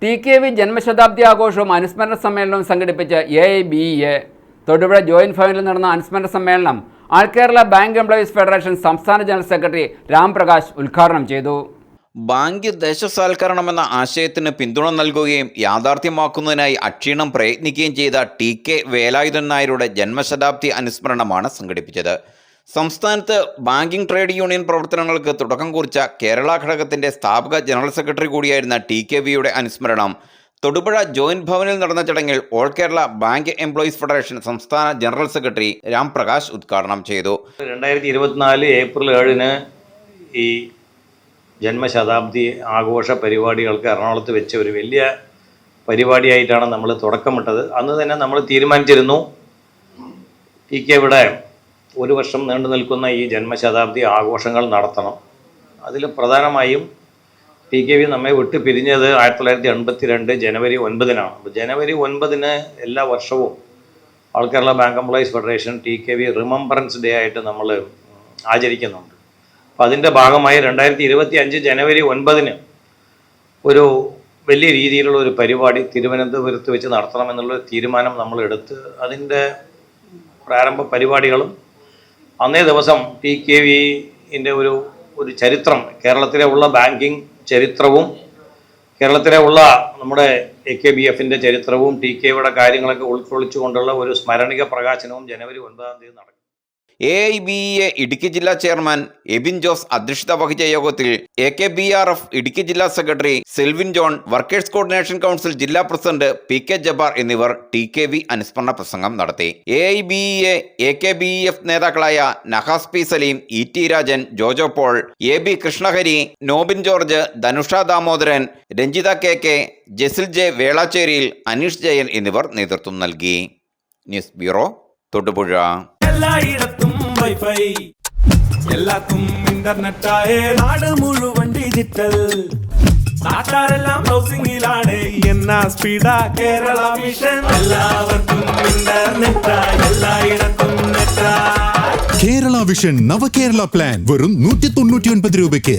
TKV ജന്മശതാബ്ദി ആഘോഷവും അനുസ്മരണ സമ്മേളനവും സംഘടിപ്പിച്ച AIBEA തൊടുപുഴ ജോയിന്റ് ഭവനിൽ നടന്ന അനുസ്മരണ സമ്മേളനം ആൾ കേരള ബാങ്ക് എംപ്ലോയീസ് ഫെഡറേഷൻ സംസ്ഥാന ജനറൽ സെക്രട്ടറി രാംപ്രകാശ് ഉദ്ഘാടനം ചെയ്തു. ബാങ്ക് ദേശസാൽക്കരണമെന്ന ആശയത്തിന് പിന്തുണ നൽകുകയും യാഥാർത്ഥ്യമാക്കുന്നതിനായി അക്ഷീണം പ്രയത്നിക്കുകയും ചെയ്ത TK വേലായുധൻ നായരുടെ ജന്മശതാബ്ദി അനുസ്മരണമാണ് സംഘടിപ്പിച്ചത്. സംസ്ഥാനത്ത് ബാങ്കിംഗ് ട്രേഡ് യൂണിയൻ പ്രവർത്തനങ്ങൾക്ക് തുടക്കം കുറിച്ച കേരള ഘടകത്തിൻ്റെ സ്ഥാപക ജനറൽ സെക്രട്ടറി കൂടിയായിരുന്ന TKVയുടെ അനുസ്മരണം തൊടുപുഴ ജോയിന്റ് ഭവനിൽ നടന്ന ചടങ്ങിൽ all Kerala bank employees federation സംസ്ഥാന ജനറൽ സെക്രട്ടറി രാംപ്രകാശ് ഉദ്ഘാടനം ചെയ്തു. 2024 ഏപ്രിൽ 7-ന് ഈ ജന്മശതാബ്ദി ആഘോഷ പരിപാടികൾക്ക് എറണാകുളത്ത് വെച്ച ഒരു വലിയ പരിപാടിയായിട്ടാണ് നമ്മൾ തുടക്കമിട്ടത്. അന്ന് തന്നെ നമ്മൾ തീരുമാനിച്ചിരുന്നു TKവിടെ ഒരു വർഷം നീണ്ടു നിൽക്കുന്ന ഈ ജന്മശതാബ്ദി ആഘോഷങ്ങൾ നടത്തണം. അതിൽ പ്രധാനമായും TKV നമ്മെ വിട്ട് പിരിഞ്ഞത് 1982 ജനുവരി 9-നാണ്. അപ്പോൾ ജനുവരി 9-ന് എല്ലാ വർഷവും all Kerala bank employees federation TKV remembrance day ആയിട്ട് നമ്മൾ ആചരിക്കുന്നുണ്ട്. അപ്പോൾ അതിൻ്റെ ഭാഗമായി 2025 ജനുവരി 9-ന് ഒരു വലിയ രീതിയിലുള്ള ഒരു പരിപാടി തിരുവനന്തപുരത്ത് വെച്ച് നടത്തണമെന്നുള്ള തീരുമാനം നമ്മൾ എടുത്ത് അതിൻ്റെ പ്രാരംഭ പരിപാടികളും അന്നേ ദിവസം TKVൻ്റെ ഒരു ചരിത്രം, കേരളത്തിലെ ഉള്ള ബാങ്കിങ് ചരിത്രവും കേരളത്തിലെ ഉള്ള നമ്മുടെ AKBFൻ്റെ ചരിത്രവും TKVയുടെ കാര്യങ്ങളൊക്കെ ഉൾക്കൊള്ളിച്ചുകൊണ്ടുള്ള ഒരു സ്മരണിക പ്രകാശനവും ജനുവരി 9-ാം തീയതി നടക്കും. AIBEA ഇടുക്കി ജില്ലാ ചെയർമാൻ എബിൻ ജോസ് അധ്യക്ഷത വഹിച്ച യോഗത്തിൽ AKBRF ഇടുക്കി ജില്ലാ secretary Selvin John, workers coordination council ജില്ലാ പ്രസിഡന്റ് PK ജബ്ബാർ എന്നിവർ TKV അനുസ്മരണ പ്രസംഗം നടത്തി. AIBEA AKBEF നേതാക്കളായ Nahas P Saleem, ET Rajan, Jojo Paul, AB Krishnahari, Nobin George, Dhanusha Damodaran, Ranjitha KK, Jesil J വേളാച്ചേരിയിൽ, അനീഷ് ജയൻ എന്നിവർ നേതൃത്വം നൽകി. News bureau, Thodupuzha. എല്ലായിടത്തും വൈഫൈ, എല്ലാത്തും ഇന്റർനെറ്റായേ, നാട് മുഴുവൻ ഡിജിറ്റൽ, നാട്ടാരെല്ലാം ബ്രൗസിംഗിലാണ്. എന്നാ സ്പീഡാ കേരള മിഷൻ, എല്ലാവർക്കും ഇന്റർനെറ്റാ, എല്ലായിടത്തും നെറ്റാ. കേരള വിഷൻ നവകേരള പ്ലാൻ വെറും 199 രൂപയ്ക്ക്.